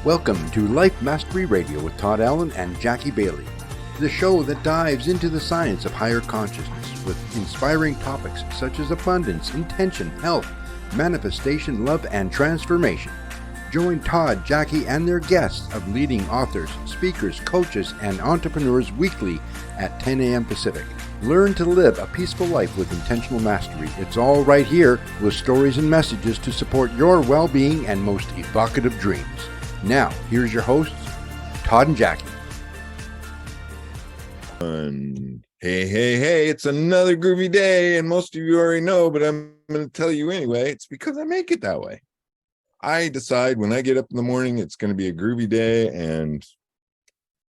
Welcome to Life Mastery Radio with Todd Allen and Jackie Bailey, the show that dives into the science of higher consciousness with inspiring topics such as abundance, intention, health, manifestation, love, and transformation. Join Todd, Jackie, and their guests of leading authors, speakers, coaches, and entrepreneurs weekly at 10 a.m. Pacific. Learn to live a peaceful life with intentional mastery. It's all right here with stories and messages to support your well-being and most evocative dreams. Now, here's your hosts, Todd and Jackie. Hey, it's another groovy day, and most of you already know, but I'm going to tell you anyway. It's because I make it that way. I decide when I get up in the morning, it's going to be a groovy day, and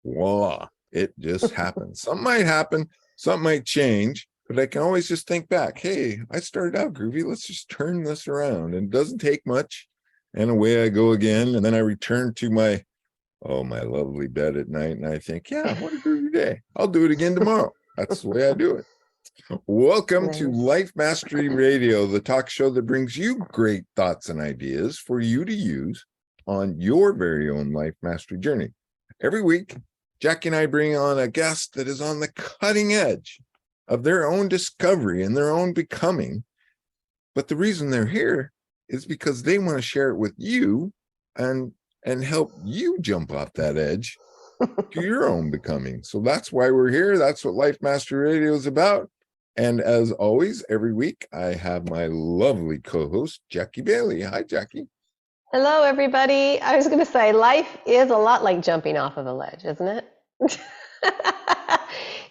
voila, it just happens. Something might happen, something might change, but I can always just think back, hey, I started out groovy. Let's just turn this around. And it doesn't take much. And away I go again. And then I return to my lovely bed at night. And I think, yeah, what a groovy day. I'll do it again tomorrow. That's the way I do it. Welcome to Life Mastery Radio, the talk show that brings you great thoughts and ideas for you to use on your very own life mastery journey. Every week, Jackie and I bring on a guest that is on the cutting edge of their own discovery and their own becoming. But the reason they're here is because they want to share it with you and help you jump off that edge to your own becoming. So that's why we're here. That's what Life Mastery Radio is about. And as always, every week, I have my lovely co-host, Jackie Bailey. Hi, Jackie. Hello, everybody. I was going to say, life is a lot like jumping off of a ledge, isn't it?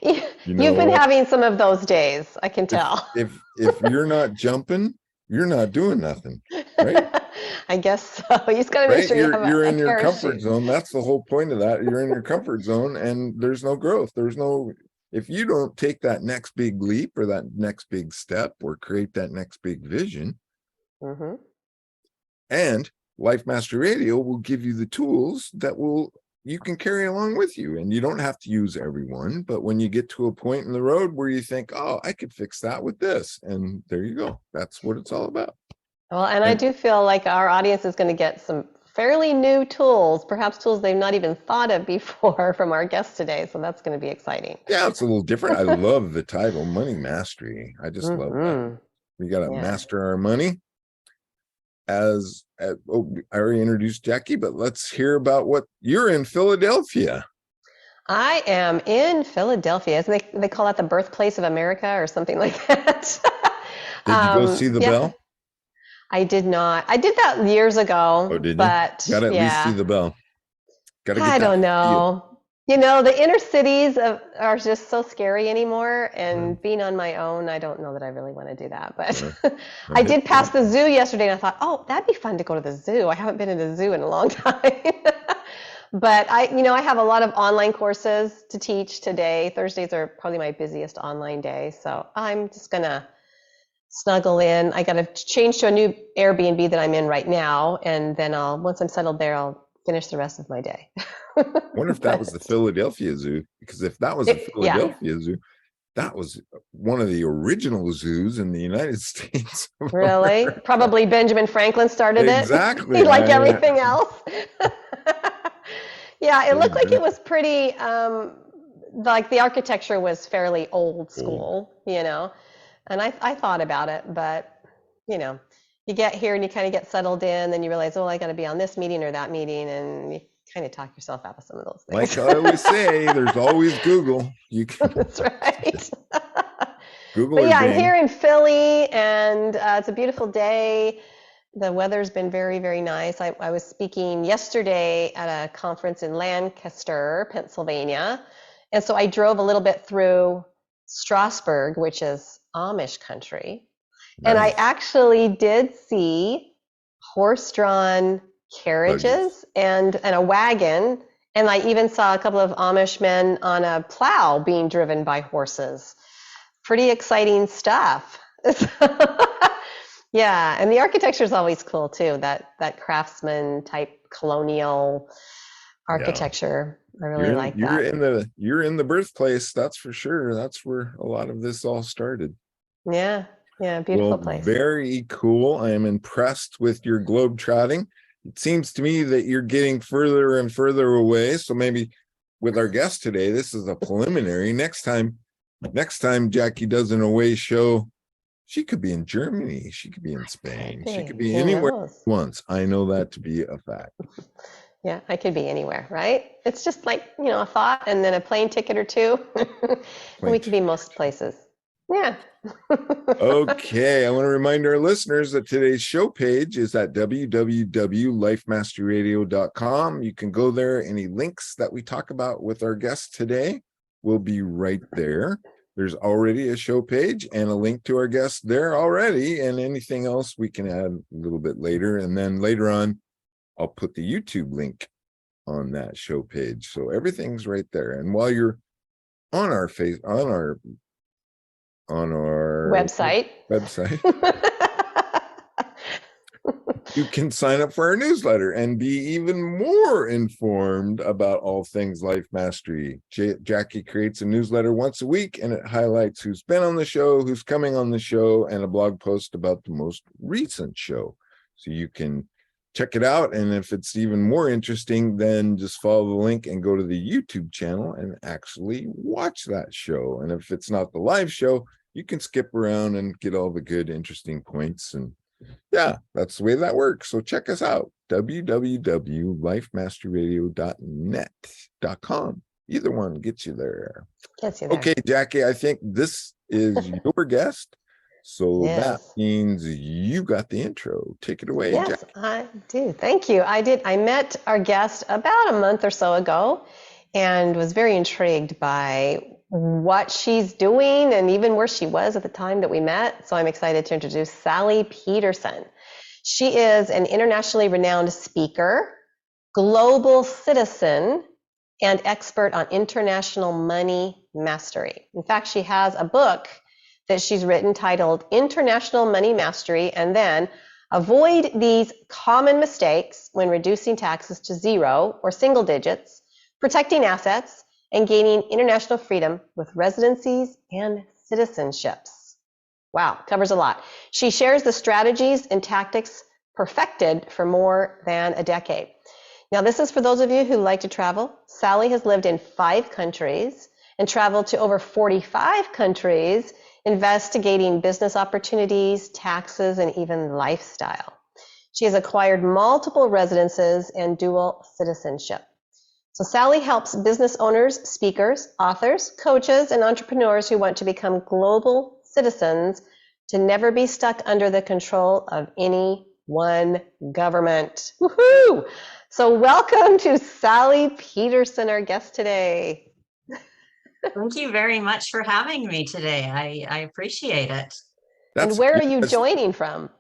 You've been having some of those days, I can tell. If you're not jumping, you're not doing nothing, right? I guess so. You just got to make sure you're in your comfort zone. That's the whole point of that. You're in your comfort zone, and there's no growth. If you don't take that next big leap or that next big step or create that next big vision, and Life Master Radio will give you the tools that you can carry along with you, and you don't have to use every one. But when you get to a point in the road where you think, oh, I could fix that with this, and there you go. That's what it's all about. Well, and I do feel like our audience is going to get some fairly new tools, perhaps tools they've not even thought of before from our guests today. So that's going to be exciting. Yeah, it's a little different. I love the title, Money Mastery. I just love that. We got to master our money. I already introduced Jackie, but let's hear about what you're in Philadelphia. I am in Philadelphia. Isn't they call that the birthplace of America or something like that? Did you go see the bell? I did not. I did that years ago. Oh, did you? But got to at least see the bell. I don't know. You know, the inner cities are just so scary anymore. And being on my own, I don't know that I really want to do that. But I did pass the zoo yesterday, and I thought, oh, that'd be fun to go to the zoo. I haven't been in a zoo in a long time. But I have a lot of online courses to teach today. Thursdays are probably my busiest online day. So I'm just going to snuggle in. I got to change to a new Airbnb that I'm in right now. And then once I'm settled there, I'll finish the rest of my day. I wonder if that was the Philadelphia Zoo, because if that was the Philadelphia Zoo, that was one of the original zoos in the United States. Really? Probably Benjamin Franklin started it. Exactly. Like everything else. Yeah, it looked like it was pretty, like the architecture was fairly old school, and I thought about it, but, you get here and you kind of get settled in, then you realize, oh, I got to be on this meeting or that meeting, and you kind of talk yourself out of some of those things. Like I always say, there's always Google. You can. That's right. Google. But yeah, I'm here in Philly, and it's a beautiful day. The weather's been very, very nice. I was speaking yesterday at a conference in Lancaster, Pennsylvania, and so I drove a little bit through Strasbourg, which is Amish country. Nice. And I actually did see horse-drawn carriages and a wagon, and I even saw a couple of Amish men on a plow being driven by horses. Pretty exciting stuff. Yeah, and the architecture is always cool too. That craftsman type colonial architecture. Yeah. I really like that. You're in the birthplace, that's for sure. That's where a lot of this all started. Yeah, beautiful place. Very cool. I am impressed with your globe trotting. it seems to me that you're getting further and further away. So maybe with our guest today, this is a preliminary. Next time Jackie does an away show, she could be in Germany. She could be in Spain. She could be Who anywhere knows? once. I know that to be a fact. Yeah, I could be anywhere, right? It's just like, a thought and then a plane ticket or two. And we could be most places. Yeah. Okay, I want to remind our listeners that today's show page is at www.lifemasteryradio.com. You can go there. Any links that we talk about with our guests today will be right there. There's already a show page and a link to our guests there already, and anything else we can add a little bit later. And then later on, I'll put the YouTube link on that show page. So everything's right there. And while you're on our Website. You can sign up for our newsletter and be even more informed about all things life mastery. Jackie creates a newsletter once a week, and it highlights who's been on the show, who's coming on the show, and a blog post about the most recent show. So you can check it out. And if it's even more interesting, then just follow the link and go to the YouTube channel and actually watch that show. And if it's not the live show, you can skip around and get all the good, interesting points. And yeah, that's the way that works. So check us out, www.lifemasteryradio.net.com. Either one gets you there. Okay, Jackie, I think this is your guest. So that means you got the intro. Take it away, Yes, Jackie. I do. Thank you. I did. I met our guest about a month or so ago and was very intrigued by what she's doing and even where she was at the time that we met. So I'm excited to introduce Sally Pederson. She is an internationally renowned speaker, global citizen, and expert on international money mastery. In fact, she has a book that she's written titled International Money Mastery, and then Avoid These Common Mistakes When Reducing Taxes to Zero or Single Digits, Protecting Assets, and Gaining International Freedom with Residencies and Citizenships. Wow, covers a lot. She shares the strategies and tactics perfected for more than a decade. Now, this is for those of you who like to travel. Sally has lived in 5 countries and traveled to over 45 countries, investigating business opportunities, taxes, and even lifestyle. She has acquired multiple residences and dual citizenship. So Sally helps business owners, speakers, authors, coaches, and entrepreneurs who want to become global citizens to never be stuck under the control of any one government. Woohoo! So welcome to Sally Pederson, our guest today. Thank you very much for having me today. I appreciate it. And where are you joining from?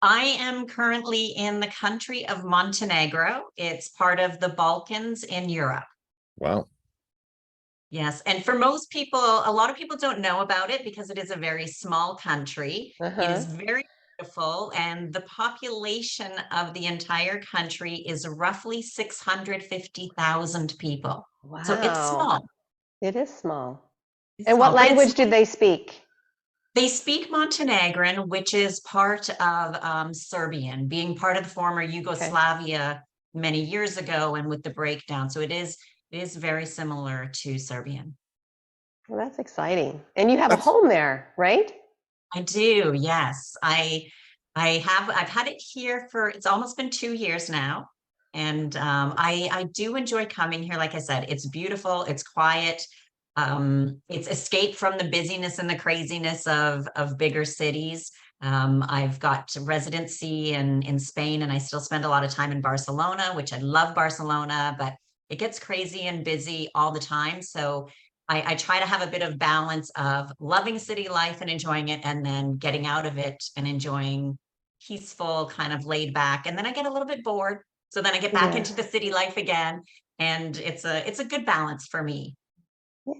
I am currently in the country of Montenegro. It's part of the Balkans in Europe. Wow. Yes. And for most people, a lot of people don't know about it because it is a very small country. It is very beautiful. And the population of the entire country is roughly 650,000 people. Wow. So it's small. It is small. And what language do they speak? They speak Montenegrin, which is part of Serbian, being part of the former Yugoslavia many years ago and with the breakdown. So it is very similar to Serbian. Well, that's exciting. And you have a home there, right? I do, yes. I've had it here for, it's almost been 2 years now. And I do enjoy coming here. Like I said, it's beautiful, it's quiet. It's escape from the busyness and the craziness of bigger cities. I've got residency in Spain, and I still spend a lot of time in Barcelona, which I love Barcelona, but it gets crazy and busy all the time. So I try to have a bit of balance of loving city life and enjoying it, and then getting out of it and enjoying peaceful, kind of laid back. And then I get a little bit bored. So then I get back into the city life again. And it's a good balance for me.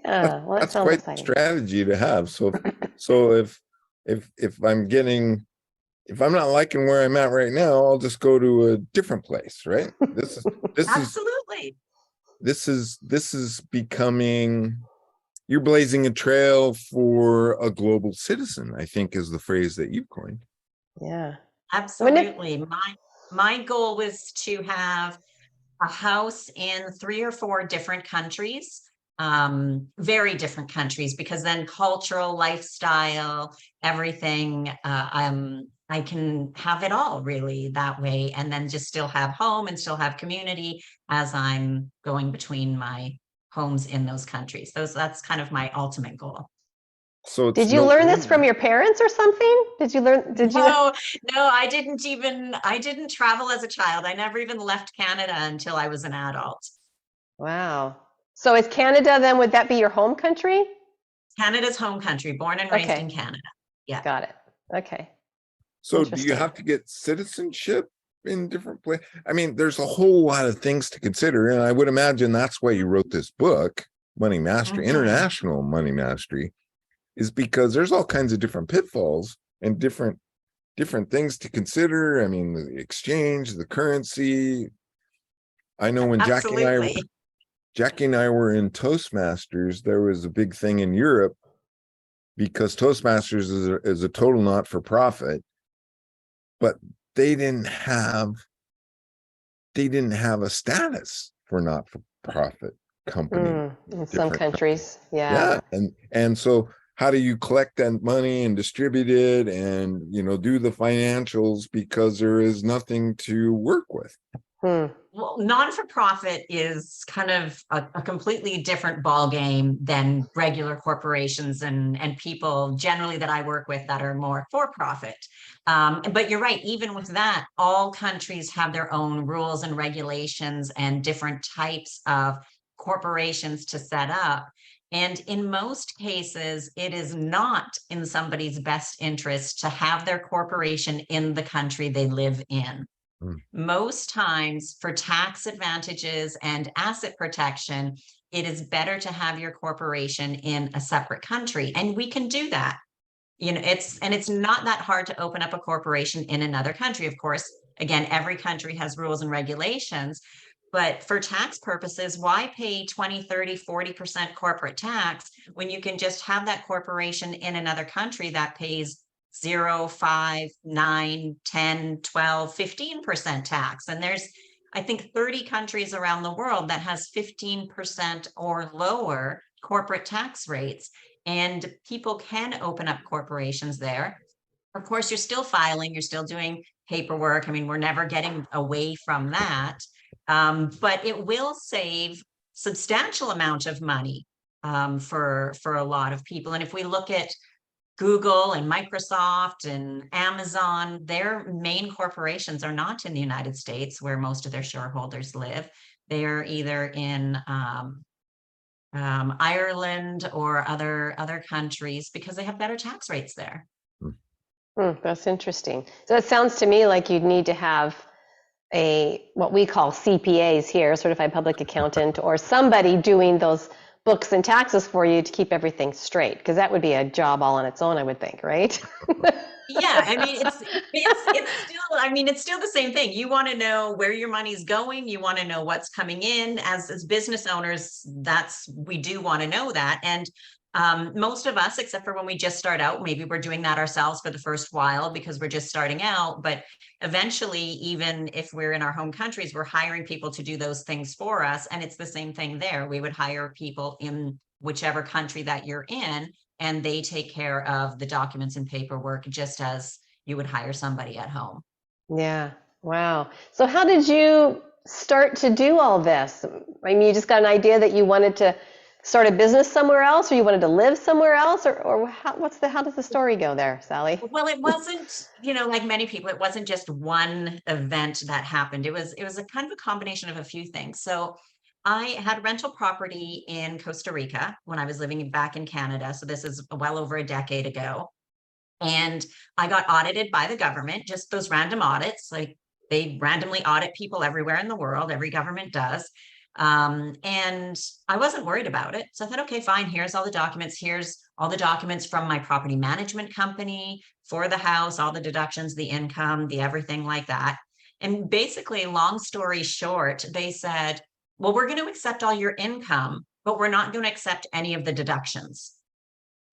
Yeah, well, that's quite a strategy to have. So if I'm not liking where I'm at right now, I'll just go to a different place, right? This Absolutely. This is becoming, you're blazing a trail for a global citizen, I think is the phrase that you've coined. Yeah. Absolutely. my goal was to have a house in 3 or 4 different countries, very different countries, because then cultural, lifestyle, everything, I can have it all really that way, and then just still have home and still have community as I'm going between my homes in those countries. That's kind of my ultimate goal. So it's Did you no learn this from wonder. your parents or something? Did you? No, no, I didn't travel as a child. I never even left Canada until I was an adult. Wow. So is Canada then, would that be your home country? Canada's home country, born and raised in Okay, Canada. Yeah. got it. Okay, So do you interesting. have to get citizenship in different places? I mean, there's a whole lot of things to consider, and I would imagine that's why you wrote this book, Money Mastery, Mhm. International Money Mastery, is because there's all kinds of different pitfalls and different things to consider. I mean, the exchange, the currency. I know when Absolutely. Jackie and I were in Toastmasters, there was a big thing in Europe because Toastmasters is a total not for profit, but they didn't have a status for not for profit company in In some different countries. countries, yeah. Yeah, and so how do you collect that money and distribute it and do the financials because there is nothing to work with? Hmm. Well, non-for-profit is kind of a completely different ball game than regular corporations and people generally that I work with that are more for-profit. But you're right, even with that, all countries have their own rules and regulations and different types of corporations to set up. And in most cases, it is not in somebody's best interest to have their corporation in the country they live in. Mm. Most times, for tax advantages and asset protection, it is better to have your corporation in a separate country. And we can do that. It's not that hard to open up a corporation in another country. Of course, again, every country has rules and regulations. But for tax purposes, why pay 20, 30, 40% corporate tax when you can just have that corporation in another country that pays 0, 5, 9, 10, 12, 15% tax? And there's, I think, 30 countries around the world that has 15% or lower corporate tax rates. And people can open up corporations there. Of course, you're still filing, you're still doing paperwork. I mean, we're never getting away from that. But it will save substantial amount of money for a lot of people. And if we look at Google and Microsoft and Amazon, their main corporations are not in the United States, where most of their shareholders live. They are either in Ireland or other countries because they have better tax rates there. That's interesting. So it sounds to me like you'd need to have what we call CPAs here, certified public accountant, or somebody doing those books and taxes for you to keep everything straight, because that would be a job all on its own, I would think, right? Yeah, I mean, it's still the same thing. You want to know where your money's going. You want to know what's coming in. As business owners, we do want to know that. And most of us, except for when we just start out, maybe we're doing that ourselves for the first while because we're just starting out. But eventually, even if we're in our home countries, we're hiring people to do those things for us. And it's the same thing there. We would hire people in whichever country that you're in, and they take care of the documents and paperwork just as you would hire somebody at home. Yeah. Wow. So how did you start to do all this? I mean, you just got an idea that you wanted to start a business somewhere else, or you wanted to live somewhere else, or how does the story go there, Sally? Well, it wasn't, like many people, it wasn't just one event that happened. It was a kind of a combination of a few things. So I had rental property in Costa Rica when I was living back in Canada. So this is well over a decade ago. And I got audited by the government, just those random audits. Like, they randomly audit people everywhere in the world. Every government does. And I wasn't worried about it. So I thought, okay, fine. Here's all the documents. Here's all the documents from my property management company for the house, all the deductions, the income, the everything like that. And basically, long story short, they said, well, we're going to accept all your income, but we're not going to accept any of the deductions.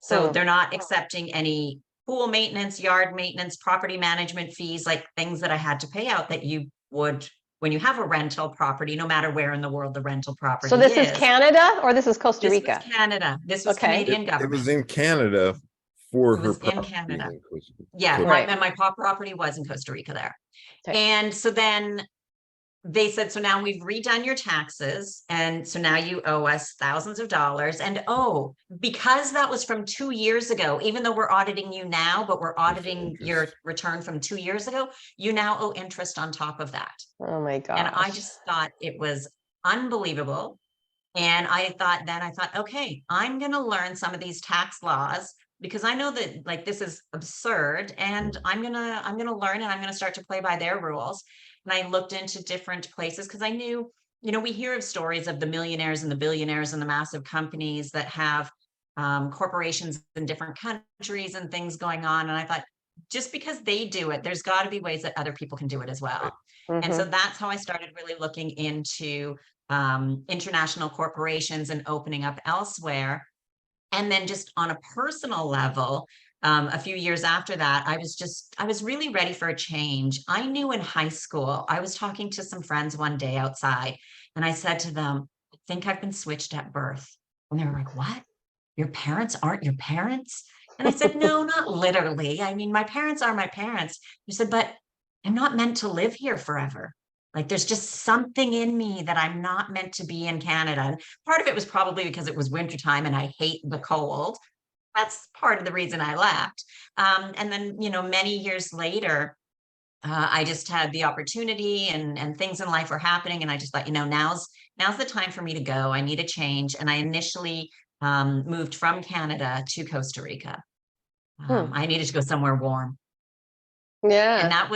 So they're not accepting any pool maintenance, yard maintenance, property management fees, like things that I had to pay out that you would when you have a rental property, no matter where in the world the rental property So this is is. Canada or this is Costa This was Rica? Canada. This was Okay. Canadian It government. was in Canada for It her was in property. Canada. in Costa Rica. Yeah, Right. my property was in Costa Rica there. Okay. And so then they said, so now we've redone your taxes. And so now you owe us thousands of dollars. And oh, because that was from 2 years ago, even though we're auditing you now, but we're auditing your return from 2 years ago, you now owe interest on top of that. Oh my gosh. And I just thought it was unbelievable. And I thought, okay, I'm going to learn some of these tax laws because I know that like this is absurd, and I'm going to learn, and I'm going to start to play by their rules. And I looked into different places because I knew, we hear of stories of the millionaires and the billionaires and the massive companies that have corporations in different countries and things going on. And I thought, just because they do it, there's got to be ways that other people can do it as well. And so that's how I started really looking into international corporations and opening up elsewhere. And then just on a personal level, a few years after that, I was really ready for a change. I knew in high school, I was talking to some friends one day outside, and I said to them, I think I've been switched at birth. And they were like, what? Your parents aren't your parents? And I said, no, not literally. I mean, my parents are my parents. They said, but I'm not meant to live here forever. Like there's just something in me that I'm not meant to be in Canada. And part of it was probably because it was wintertime and I hate the cold. That's part of the reason I left. And then, many years later, I just had the opportunity and things in life were happening. And I just thought, now's the time for me to go. I need a change. And I initially moved from Canada to Costa Rica. I needed to go somewhere warm. Yeah. And that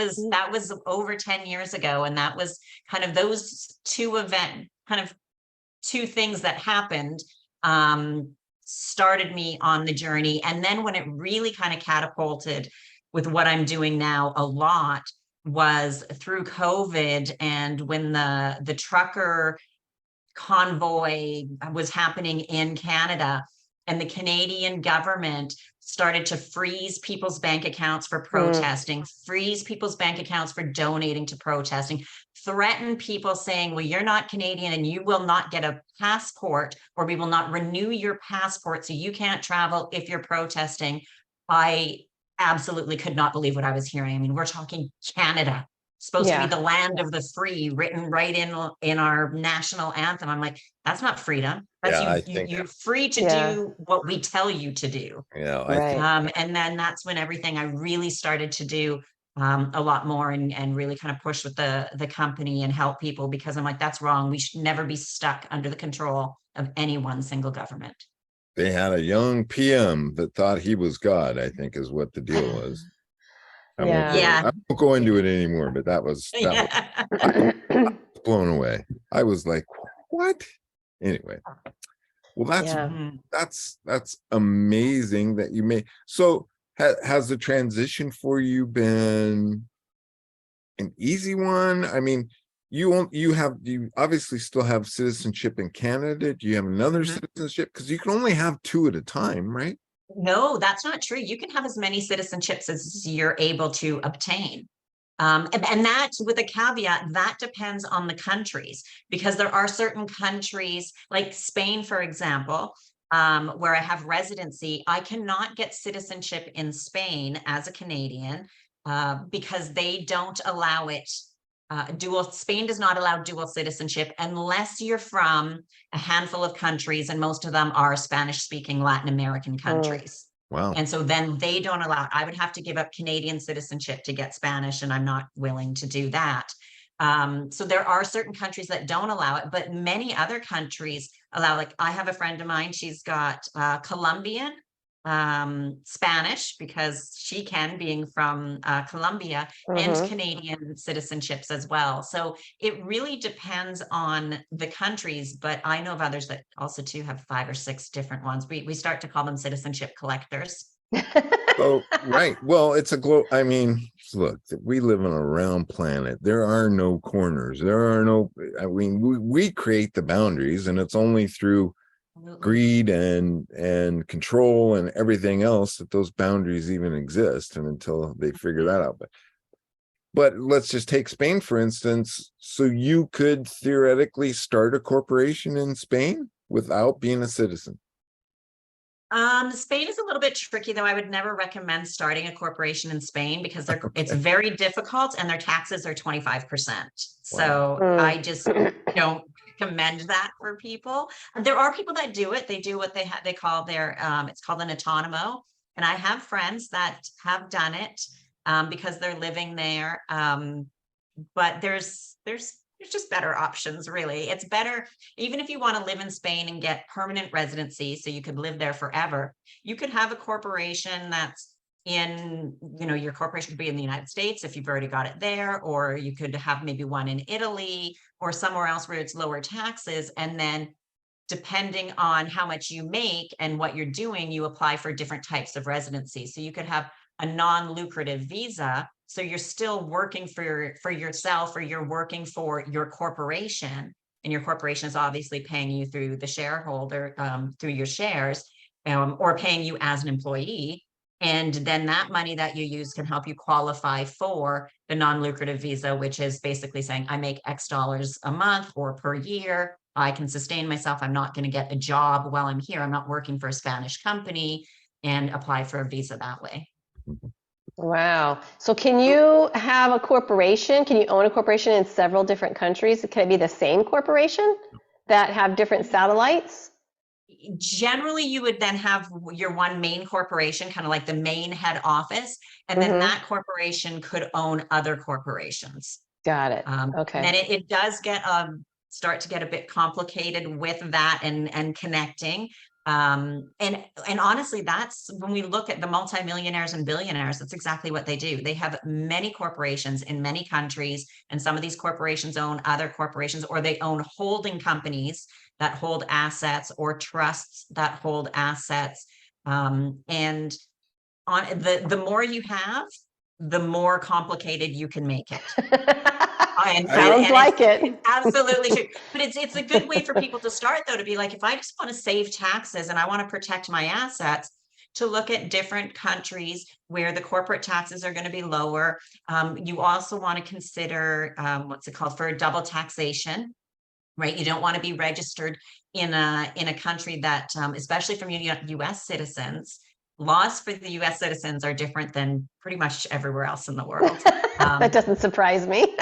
was over 10 years ago. And that was kind of those two things that happened, started me on the journey. And then when it really kind of catapulted with what I'm doing now a lot was through COVID. And when the trucker convoy was happening in Canada, and the Canadian government started to freeze people's bank accounts for protesting, freeze people's bank accounts for donating to protesting, threaten people saying, well, you're not Canadian and you will not get a passport, or we will not renew your passport, so you can't travel if you're protesting. I absolutely could not believe what I was hearing. I mean, we're talking Canada, supposed to be the land of the free, written right in our national anthem. I'm like, that's not freedom. That's you're free to do what we tell you to do. Yeah, Right. And then that's when everything I really started to do a lot more and really kind of push with the company and help people, because I'm like, that's wrong. We should never be stuck under the control of any one single government. They had a young PM that thought he was God, I think is what the deal was. I won't go into it anymore, but that was I was blown away. I was like, what? Anyway, well, that's amazing that you made. So has the transition for you been an easy one? I mean, you obviously still have citizenship in Canada. Do you have another citizenship? Because you can only have 2 at a time, right? No, that's not true. You can have as many citizenships as you're able to obtain. And that, with a caveat, that depends on the countries, because there are certain countries like Spain, for example, where I have residency. I cannot get citizenship in Spain as a Canadian because they don't allow it. Spain does not allow dual citizenship unless you're from a handful of countries, and most of them are Spanish-speaking Latin American countries. Wow. And so then they don't allow it. I would have to give up Canadian citizenship to get Spanish, and I'm not willing to do that. So there are certain countries that don't allow it, but many other countries allow. Like I have a friend of mine, she's got Colombian, Spanish, because she can, being from Colombia, and Canadian citizenships as well. So it really depends on the countries, but I know of others that also too have 5 or 6 different ones. We start to call them citizenship collectors. Oh, right. Well, it's I mean, look, we live on a round planet. There are no corners. I mean, we create the boundaries, and it's only through Absolutely. greed and control and everything else, that those boundaries even exist, and until they figure that out. But let's just take Spain, for instance. So you could theoretically start a corporation in Spain without being a citizen. Spain is a little bit tricky, though. I would never recommend starting a corporation in Spain because it's Okay. very difficult and their taxes are 25%. So Wow. I just don't recommend that for people. And there are people that do it. They do what they call their it's called an autonomo. And I have friends that have done it because they're living there. But there's just better options, really. It's better, even if you want to live in Spain and get permanent residency, so you could live there forever, you could have a corporation that's in, your corporation could be in the United States if you've already got it there, or you could have maybe one in Italy or somewhere else where it's lower taxes. And then depending on how much you make and what you're doing, you apply for different types of residency. So you could have a non-lucrative visa. So you're still working for yourself, or you're working for your corporation, and your corporation is obviously paying you through the shareholder, through your shares, or paying you as an employee. And then that money that you use can help you qualify for the non-lucrative visa, which is basically saying, I make X dollars a month or per year. I can sustain myself. I'm not going to get a job while I'm here. I'm not working for a Spanish company, and apply for a visa that way. Wow. So can you have a corporation? Can you own a corporation in several different countries? Can it be the same corporation that have different satellites? Generally, you would then have your one main corporation, kind of like the main head office, and then that corporation could own other corporations. Got it. And Okay. then it does get start to get a bit complicated with that and connecting. And honestly, that's when we look at the multimillionaires and billionaires, that's exactly what they do. They have many corporations in many countries, and some of these corporations own other corporations, or they own holding companies that hold assets, or trusts that hold assets. And on the more you have, the more complicated you can make it. Sounds like it. Absolutely true. But it's a good way for people to start, though, to be like, if I just want to save taxes and I want to protect my assets, to look at different countries where the corporate taxes are going to be lower. You also want to consider what's it called, for double taxation, right? You don't want to be registered in a country that, especially from U.S. citizens. Laws for the U.S. citizens are different than pretty much everywhere else in the world. That doesn't surprise me.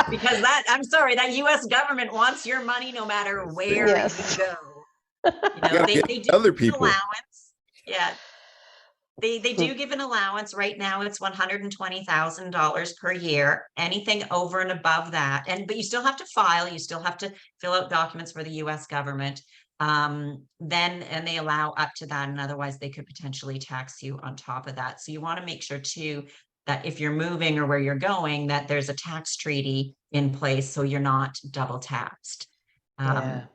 Because I'm sorry, that U.S. government wants your money no matter where Yes. you go. They do other give an people. allowance. Yeah. They do give an allowance. Right now it's $120,000 per year. Anything over and above that, but you still have to file, you still have to fill out documents for the U.S. government. And they allow up to that, and otherwise they could potentially tax you on top of that. So you want to make sure too that if you're moving or where you're going, that there's a tax treaty in place so you're not double taxed.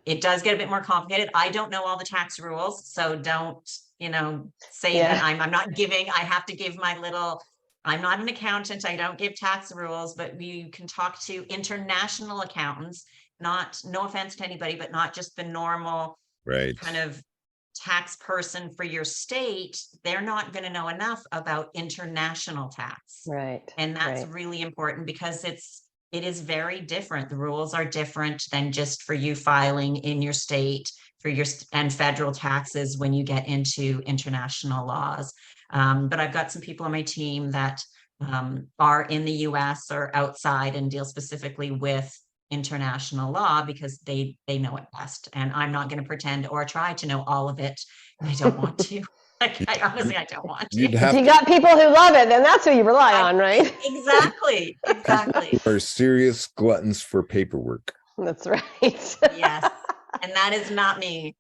It does get a bit more complicated. I don't know all the tax rules, so don't, say that I'm not giving, I have to give my little, I'm not an accountant, I don't give tax rules, but you can talk to international accountants, no offense to anybody, but not just the normal kind of tax person for your state. They're not going to know enough about international tax. Right. And that's really important, because it is very different. The rules are different than just for you filing in your state for your and federal taxes when you get into international laws. But I've got some people on my team that are in the US or outside and deal specifically with international law, because they know it best. And I'm not going to pretend or try to know all of it. I don't want to. I honestly don't want to. If you got people who love it, then that's who you rely on, right? Exactly. Are serious gluttons for paperwork. That's right. Yes. And that is not me.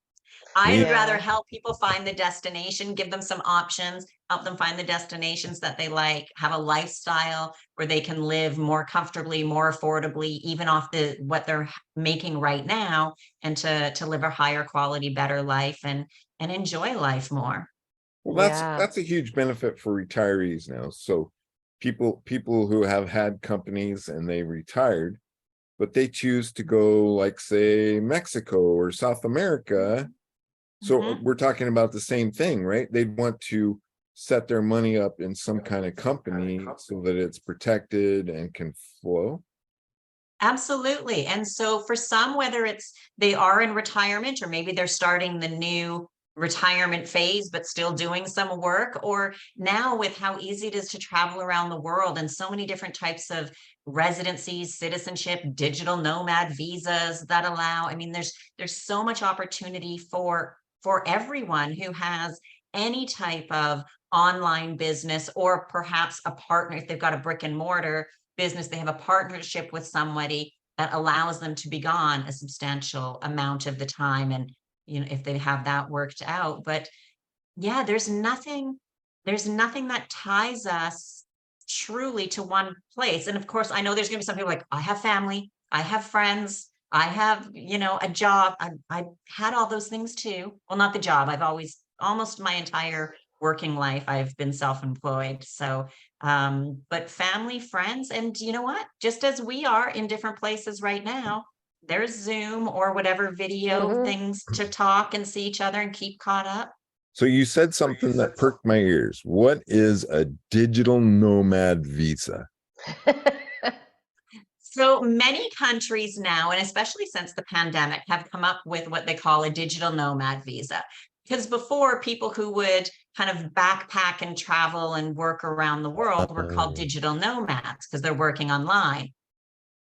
I'd rather help people find the destination, give them some options, help them find the destinations that they like, have a lifestyle where they can live more comfortably, more affordably, even off what they're making right now, and to live a higher quality, better life and enjoy life more. Well, that's a huge benefit for retirees now. So people who have had companies and they retired, but they choose to go, like, say, Mexico or South America, So Mhm. we're talking about the same thing, right? They'd want to set their money up in some kind of company so that it's protected and can flow. Absolutely. And so for some, whether it's they are in retirement or maybe they're starting the new retirement phase, but still doing some work, or now with how easy it is to travel around the world and so many different types of residencies, citizenship, digital nomad visas that allow, I mean, there's so much opportunity for everyone who has any type of online business, or perhaps a partner, if they've got a brick and mortar business, they have a partnership with somebody that allows them to be gone a substantial amount of the time. And, if they have that worked out. But yeah, there's nothing that ties us truly to one place. And of course, I know there's gonna be some people like, I have family, I have friends, I have, a job. I had all those things too. Well, not the job. I've always, almost my entire working life, I've been self-employed. So, but family, friends, and you know what? Just as we are in different places right now, there's Zoom or whatever video Mhm. things to talk and see each other and keep caught up. So you said something that perked my ears. What is a digital nomad visa? So many countries now, and especially since the pandemic, have come up with what they call a digital nomad visa. Because before, people who would kind of backpack and travel and work around the world were called Oh. digital nomads because they're working online.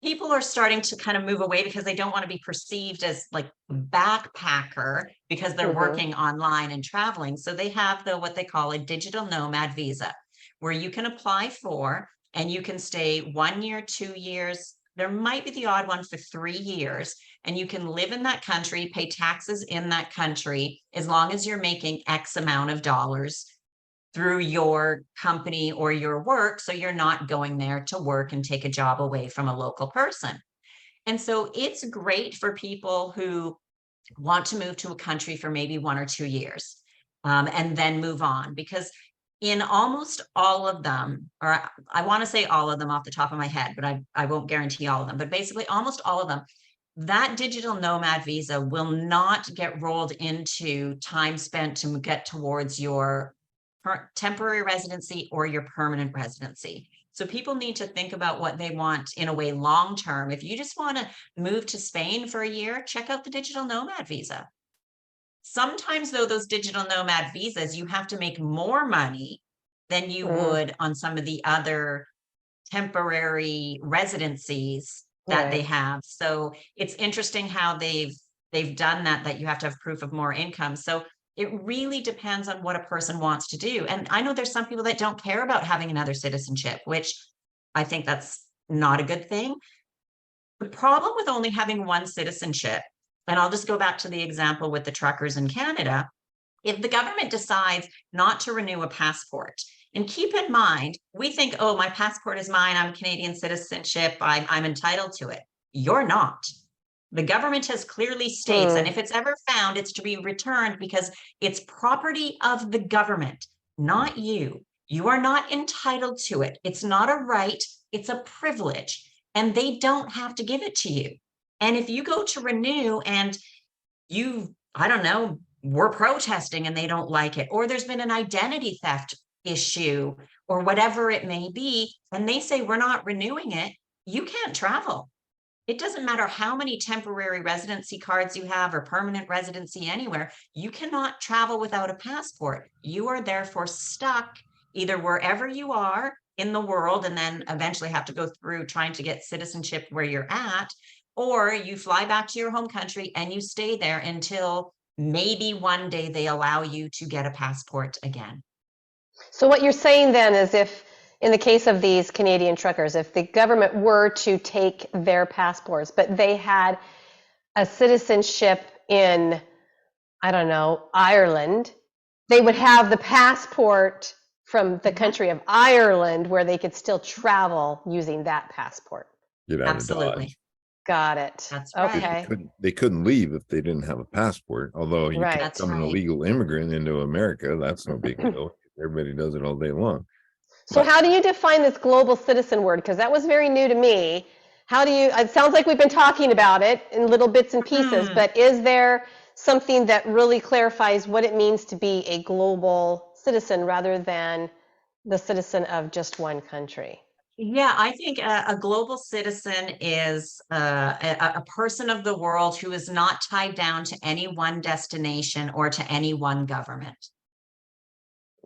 People are starting to kind of move away because they don't want to be perceived as like backpacker because they're Mhm. working online and traveling. So they have what they call a digital nomad visa, where you can apply for and you can stay 1 year, 2 years. There might be the odd one for 3 years, and you can live in that country, pay taxes in that country, as long as you're making X amount of dollars through your company or your work. So you're not going there to work and take a job away from a local person. And so it's great for people who want to move to a country for maybe 1 or 2 years, and then move on. Because in almost all of them, or I want to say all of them off the top of my head, but I won't guarantee all of them, but basically almost all of them, that digital nomad visa will not get rolled into time spent to get towards your temporary residency or your permanent residency. So people need to think about what they want in a way long term. If you just want to move to Spain for a year, check out the digital nomad visa. Sometimes, though, those digital nomad visas, you have to make more money than you Mm. would on some of the other temporary residencies that they Right. have. So it's interesting how they've done that you have to have proof of more income. So it really depends on what a person wants to do. And I know there's some people that don't care about having another citizenship, which I think that's not a good thing. The problem with only having one citizenship, and I'll just go back to the example with the truckers in Canada, if the government decides not to renew a passport, and keep in mind, we think, oh, my passport is mine, I'm Canadian citizenship, I'm entitled to it. You're not. The government has clearly states, and Mm. if it's ever found, it's to be returned because it's property of the government, not you. You are not entitled to it. It's not a right, it's a privilege, and they don't have to give it to you. And if you go to renew and I don't know, were protesting and they don't like it, or there's been an identity theft issue, or whatever it may be, and they say, we're not renewing it, you can't travel. It doesn't matter how many temporary residency cards you have or permanent residency anywhere, you cannot travel without a passport. You are therefore stuck either wherever you are in the world and then eventually have to go through trying to get citizenship where you're at, or you fly back to your home country and you stay there until maybe one day they allow you to get a passport again. So what you're saying then is if, in the case of these Canadian truckers, if the government were to take their passports, but they had a citizenship in, I don't know, Ireland, they would have the passport from the Mhm. country of Ireland where they could still travel using that passport. Get out of Absolutely. Dodge. Got it. That's They right. Okay. couldn't leave if they didn't have a passport. Although you could Right. That's become an right. illegal immigrant into America, that's no big deal. Everybody does it all day long. So But how do you define this global citizen word? Because that was very new to me. How do you, it sounds like we've been talking about it in little bits and pieces, Hmm. but is there something that really clarifies what it means to be a global citizen rather than the citizen of just one country. Yeah, I think a global citizen is a person of the world who is not tied down to any one destination or to any one government.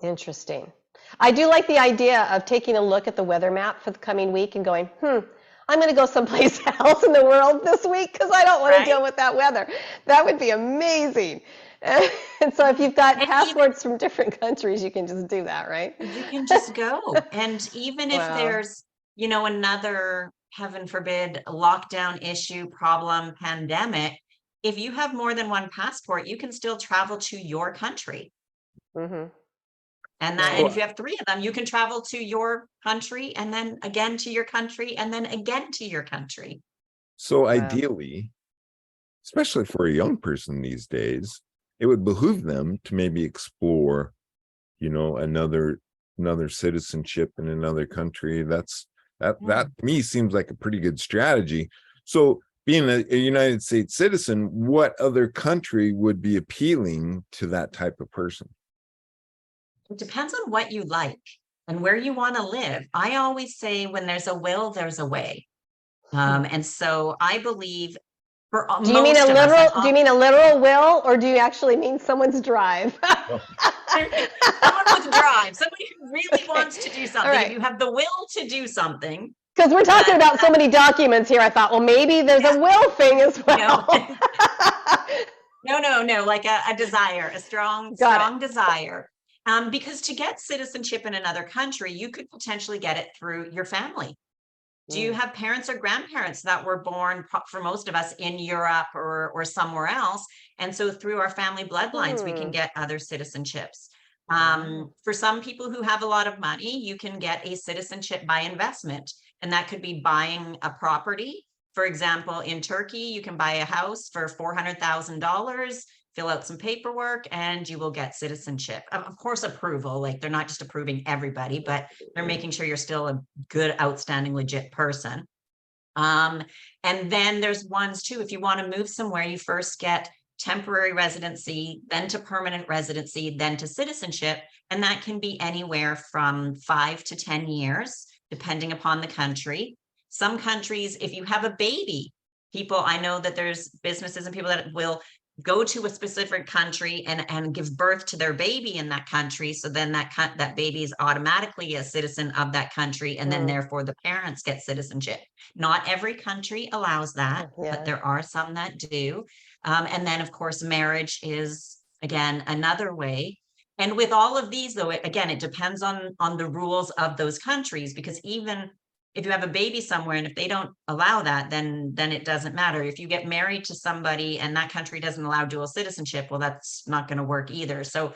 Interesting. I do like the idea of taking a look at the weather map for the coming week and going, I'm going to go someplace else in the world this week because I don't want to deal with that weather. That would be amazing. And so if you've got passports from different countries, you can just do that, right? You can just go. And even if Wow. there's, another, heaven forbid, lockdown issue, problem, pandemic, if you have more than one passport, you can still travel to your country. Mm-hmm. And if you have 3 of them, you can travel to your country and then again to your country and then again to your country. So ideally, especially for a young person these days, it would behoove them to maybe explore, another citizenship in another country. That to me seems like a pretty good strategy. So being a United States citizen, what other country would be appealing to that type of person? It depends on what you like and where you want to live. I always say when there's a will, there's a way. And so I believe for do you mean a literal will, or do you actually mean someone's drive? Someone with drive, somebody who really wants to do something. Right. If you have the will to do something. Because we're talking about so many documents here, I thought, well, maybe there's a will thing as well. No, like a desire, a strong desire. Because to get citizenship in another country, you could potentially get it through your family. Do you have parents or grandparents that were born, for most of us, in Europe or somewhere else? And so through our family bloodlines, we can get other citizenships. For some people who have a lot of money, you can get a citizenship by investment. And that could be buying a property. For example, in Turkey, you can buy a house for $400,000, fill out some paperwork, and you will get citizenship. Of course, approval, like they're not just approving everybody, but they're making sure you're still a good, outstanding, legit person. And then there's ones too, if you want to move somewhere, you first get temporary residency, then to permanent residency, then to citizenship. And that can be anywhere from 5 to 10 years, depending upon the country. Some countries, if you have a baby, I know that there's businesses and people that will go to a specific country and give birth to their baby in that country. So then that baby is automatically a citizen of that country. And then therefore the parents get citizenship. Not every country allows that, but there are some that do. And then of course, marriage is again, another way. And with all of these though, again, it depends on the rules of those countries, because even if you have a baby somewhere and if they don't allow that, then it doesn't matter. If you get married to somebody and that country doesn't allow dual citizenship, well, that's not going to work either. So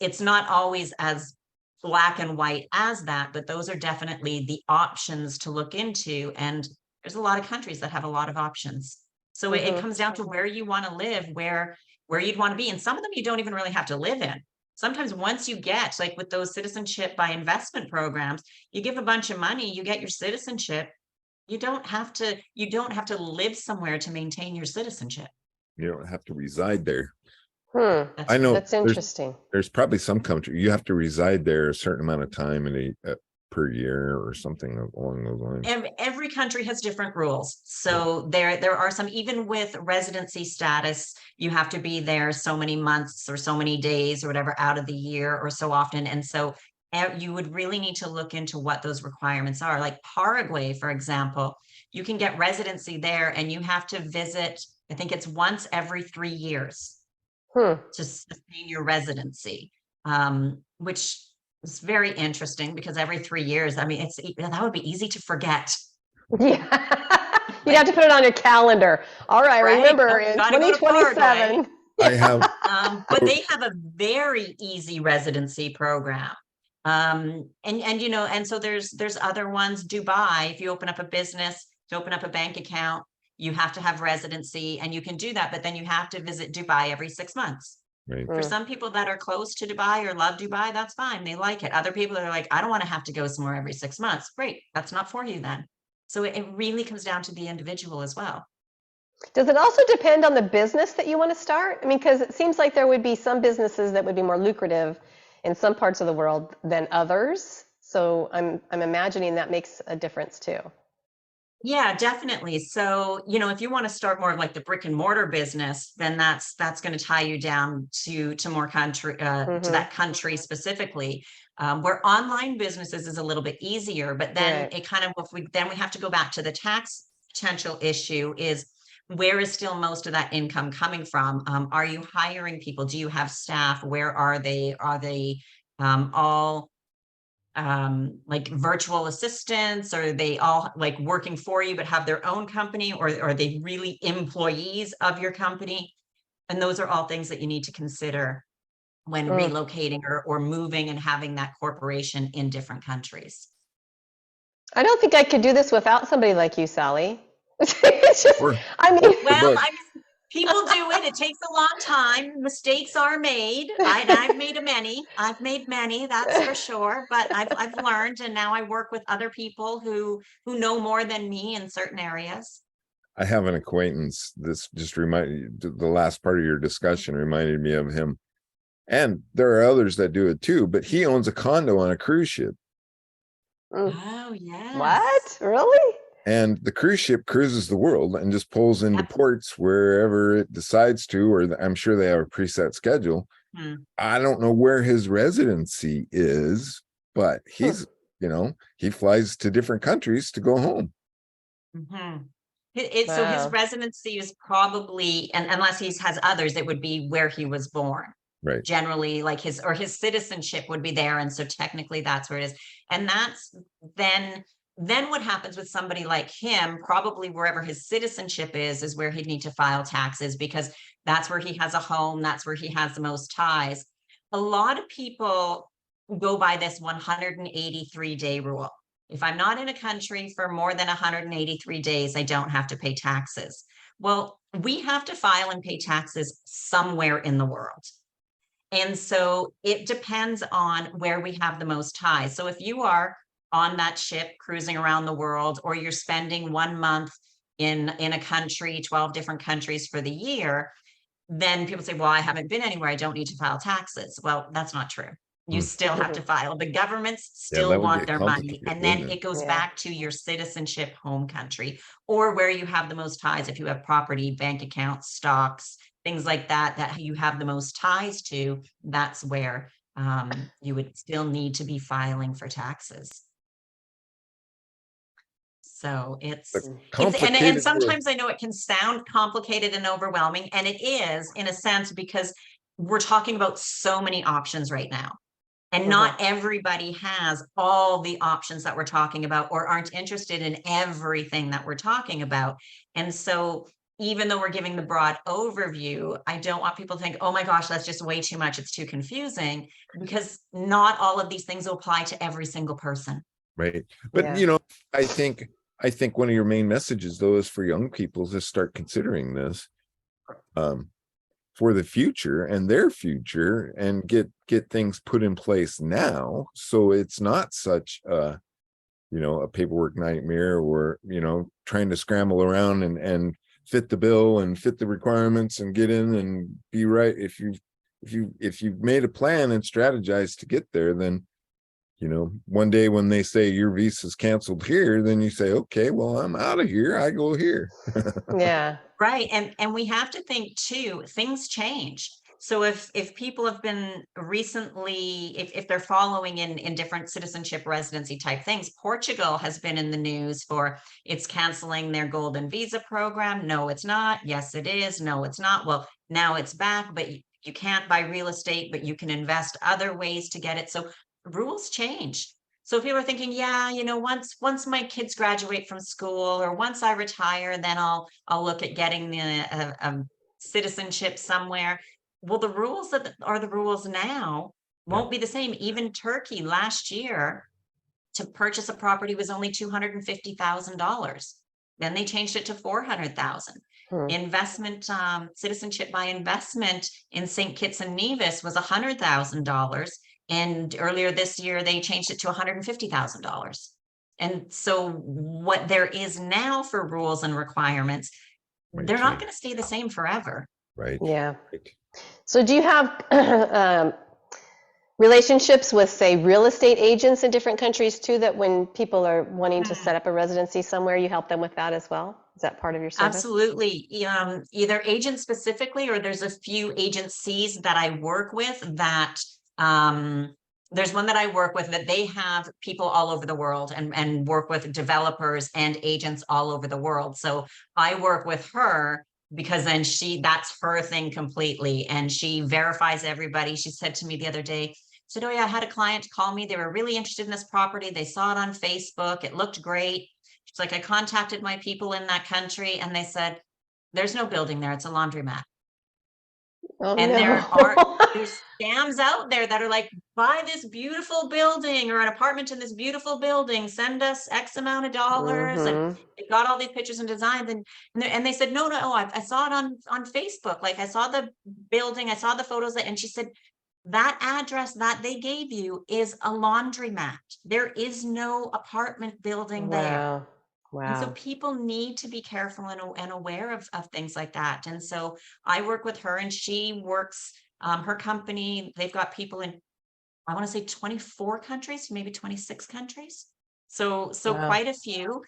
it's not always as black and white as that, but those are definitely the options to look into. And there's a lot of countries that have a lot of options. So it comes down to where you want to live, where you'd want to be. And some of them you don't even really have to live in. Sometimes once you get, like with those citizenship by investment programs, you give a bunch of money, you get your citizenship. You don't have to live somewhere to maintain your citizenship. You don't have to reside there. I know that's interesting. There's probably some country you have to reside there a certain amount of time per year or something along those lines. Every country has different rules. So there are some, even with residency status, you have to be there so many months or so many days or whatever out of the year or so often. And so you would really need to look into what those requirements are. Like Paraguay, for example, you can get residency there and you have to visit, I think it's once every 3 years to sustain your residency, which it's very interesting because every 3 years, I mean, that would be easy to forget. Yeah. You'd have to put it on your calendar. All right. Remember in 2027. I have. But they have a very easy residency program. And so there's other ones. Dubai, if you open up a business, to open up a bank account, you have to have residency and you can do that, but then you have to visit Dubai every 6 months. Right. For some people that are close to Dubai or love Dubai, that's fine. They like it. Other people are like, I don't want to have to go somewhere every 6 months. Great. That's not for you then. So it really comes down to the individual as well. Does it also depend on the business that you want to start? I mean, because it seems like there would be some businesses that would be more lucrative in some parts of the world than others. So I'm imagining that makes a difference too. Yeah, definitely. So, if you want to start more of like the brick and mortar business, then that's going to tie you down to more country to Mm-hmm. that country specifically. Where online businesses is a little bit easier, but then Right. it kind of we have to go back to the tax potential issue is where is still most of that income coming from? Are you hiring people? Do you have staff? Where are they? Are they all like virtual assistants, or are they all like working for you but have their own company, or are they really employees of your company? And those are all things that you need to consider when Mm. relocating or moving and having that corporation in different countries. I don't think I could do this without somebody like you, Sally. It's just, Or I or mean, the Well, book. I mean, people do it. It takes a long time. Mistakes are made. I've made many. I've made many, that's for sure. But I've learned, and now I work with other people who know more than me in certain areas. I have an acquaintance. This just reminded the last part of your discussion reminded me of him. And there are others that do it too, but he owns a condo on a cruise ship. Mm. Oh, yes. What? Really? And the cruise ship cruises the world and just pulls into Yep. ports wherever it decides to, or I'm sure they have a preset schedule. Hmm. I don't know where his residency is, but he's, he flies to different countries to go home. Mm-hmm. So his Wow. residency is probably, and unless he has others, it would be where he was born. Right. Generally, like his citizenship would be there, and so technically that's where it is. And that's then what happens with somebody like him, probably wherever his citizenship is where he'd need to file taxes, because that's where he has a home, that's where he has the most ties. A lot of people go by this 183-day rule. If I'm not in a country for more than 183 days, I don't have to pay taxes. Well, we have to file and pay taxes somewhere in the world. And so it depends on where we have the most ties. So if you are on that ship cruising around the world, or you're spending 1 month in a country, 12 different countries for the year, then people say, well, I haven't been anywhere, I don't need to file taxes. Well, that's not true. You still have to file. The governments Yeah, still that would want get their money. complicated, And then wouldn't it? it goes Yeah. back to your citizenship home country, or where you have the most ties. If you have property, bank accounts, stocks, things like that you have the most ties to, that's where you would still need to be filing for taxes. So The it's and complicated world. sometimes I know it can sound complicated and overwhelming, and it is in a sense, because we're talking about so many options right now. And not everybody has all the options that we're talking about, or aren't interested in everything that we're talking about. And so even though we're giving the broad overview, I don't want people to think, oh my gosh, that's just way too much, it's too confusing, because not all of these things apply to every single person. Right. But Yeah. I think one of your main messages though is for young people to start considering this for the future and their future, and get things put in place now, so it's not such a paperwork nightmare, or trying to scramble around and fit the bill and fit the requirements and get in and be right. If you've made a plan and strategized to get there, then one day when they say your visa's canceled here, then you say, okay, well, I'm out of here, I go here. Yeah. Right. And we have to think too, things change. So if people have been recently, if they're following in different citizenship residency type things, Portugal has been in the news for it's canceling their golden visa program. No, it's not. Yes, it is. No, it's not. Well, now it's back, but you can't buy real estate, but you can invest other ways to get it. So rules change. So people are thinking, yeah, once my kids graduate from school, or once I retire, then I'll look at getting the citizenship somewhere. Well, the rules that are the rules now won't be the same. Even Turkey last year, to purchase a property was only $250,000. Then they changed it to 400,000. Investment, citizenship by investment in St. Kitts and Nevis was $100,000. And earlier this year, they changed it to $150,000. And so what there is now for rules and requirements might they're not change. going to stay the same forever. Right. Yeah. Right. So do you have relationships with, say, real estate agents in different countries too, that when people are wanting to set up a residency somewhere, you help them with that as well? Is that part of your service? Absolutely. Either agent specifically, or there's a few agencies that I work with that, there's one that I work with that they have people all over the world and work with developers and agents all over the world. So I work with her because then that's her thing completely. And she verifies everybody. She said to me the other day, said, oh yeah, I had a client call me. They were really interested in this property. They saw it on Facebook. It looked great. She's like, I contacted my people in that country and they said, there's no building there. It's a laundromat. Oh, And no. there's scams out there that are like, buy this beautiful building or an apartment in this beautiful building, send us X amount of dollars. And Mhm. they got all these pictures and designs. And they said, no, I saw it on Facebook. Like I saw the building, I saw the photos. And she said, that address that they gave you is a laundromat. There is no apartment building there. Wow. And so Wow. people need to be careful and aware of things like that. And so I work with her and she works, her company, they've got people in, I want to say 24 countries, maybe 26 countries. So Wow. quite a few.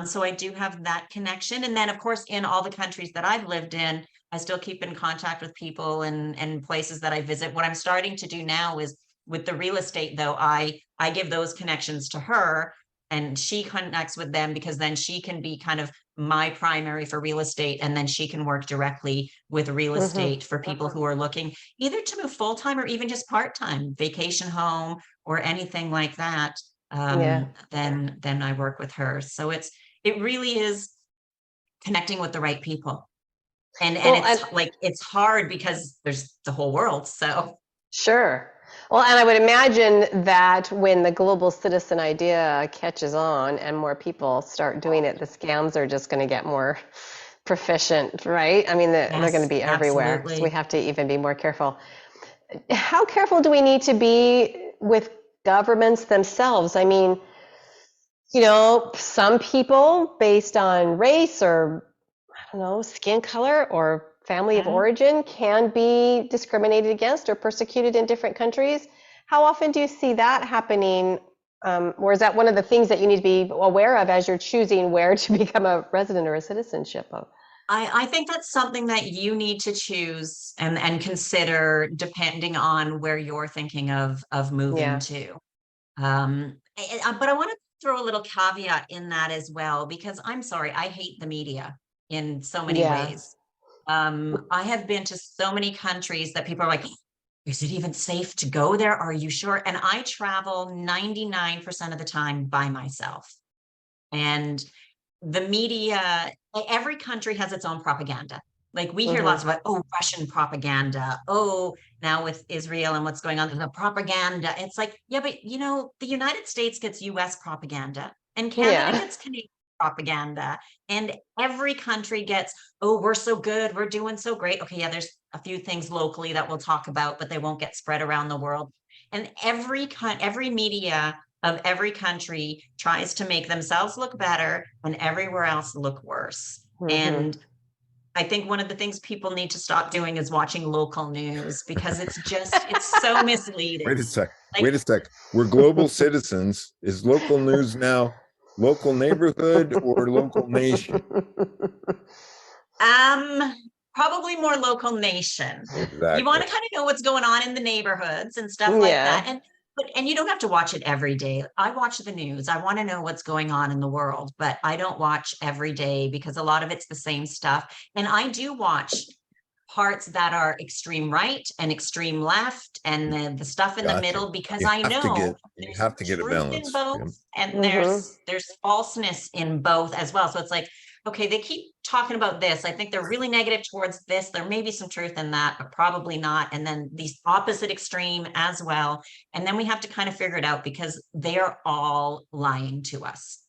So I do have that connection. And then of course, in all the countries that I've lived in, I still keep in contact with people and places that I visit. What I'm starting to do now is with the real estate though, I give those connections to her and she connects with them because then she can be kind of my primary for real estate. And then she can work directly with real Mhm. estate for people who are looking either to move full-time or even just part-time, vacation home or anything like that. Yeah. Then I work with her. So it really is connecting with the right people. And Well, it's like, it's hard because there's the whole world. So sure. Well, and I would imagine that when the global citizen idea catches on and more people start doing it, the scams are just going to get more proficient, right? I mean, they're going to yes, be everywhere. So we absolutely. have to even be more careful. How careful do we need to be with governments themselves? I mean, some people based on race or, I don't know, skin color or family of Mhm. origin can be discriminated against or persecuted in different countries. How often do you see that happening? Or is that one of the things that you need to be aware of as you're choosing where to become a resident or a citizenship of? I think that's something that you need to choose and consider depending on where you're thinking of moving Yeah. to. But I want to throw a little caveat in that as well, because I'm sorry, I hate the media in so many Yeah. ways. I have been to so many countries that people are like, is it even safe to go there? Are you sure? And I travel 99% of the time by myself. And the media, every country has its own propaganda. Like we hear lots Hmm. about, oh, Russian propaganda. Oh, now with Israel and what's going on, the propaganda. It's like, yeah, but the United States gets US propaganda and Canada Yeah. gets Canadian propaganda. And every country gets, oh, we're so good. We're doing so great. Okay, yeah, there's a few things locally that we'll talk about, but they won't get spread around the world. And every media of every country tries to make themselves look better and everywhere else look worse. Hmm. And I think one of the things people need to stop doing is watching local news because it's so misleading. Wait a sec. Like, Wait a sec. We're global citizens. Is local news now local neighborhood or local nation? probably more local nation. You want Exactly. to kind of know what's going on in the neighborhoods and stuff like that. Yeah. And you don't have to watch it every day. I watch the news. I want to know what's going on in the world, but I don't watch every day because a lot of it's the same stuff. And I do watch parts that are extreme right and extreme left and the stuff in the Gotcha. middle because You I have to know get you there's have to get a truth in balance. both Yep. and Hmm. there's falseness in both as well. So it's like, okay, they keep talking about this. I think they're really negative towards this. There may be some truth in that, but probably not. And then these opposite extreme as well. And then we have to kind of figure it out because they are all lying to us.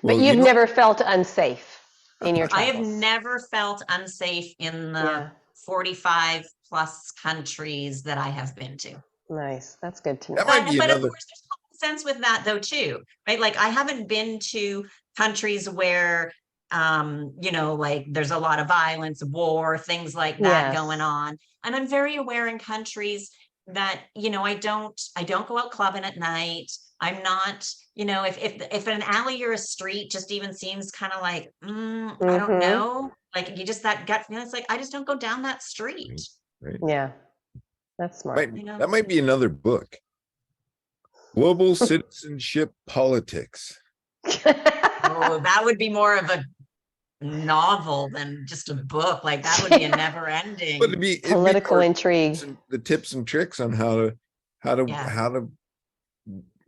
But Well, you've never felt unsafe in your I have travels. never felt unsafe in the Yeah. 45 plus countries that I have been to. Nice. That's good to know. that might be But of another. course, there's common sense with that though, too, right? Like I haven't been to countries where you know, like there's a lot of violence, war, things like that going on. And I'm very aware in countries that, you know, I don't go out clubbing at night. I'm not, you know, if an alley or a street just even seems kind of like, I don't know, like you just that gut feeling, it's like, I just don't go down that street. Right. Yeah, that's smart. Might, You know? that might be another book. Global Citizenship Politics. Oh, that would be more of a novel than just a book. Like that would be a never ending. But it'd be Political intrigue. The tips and tricks on how to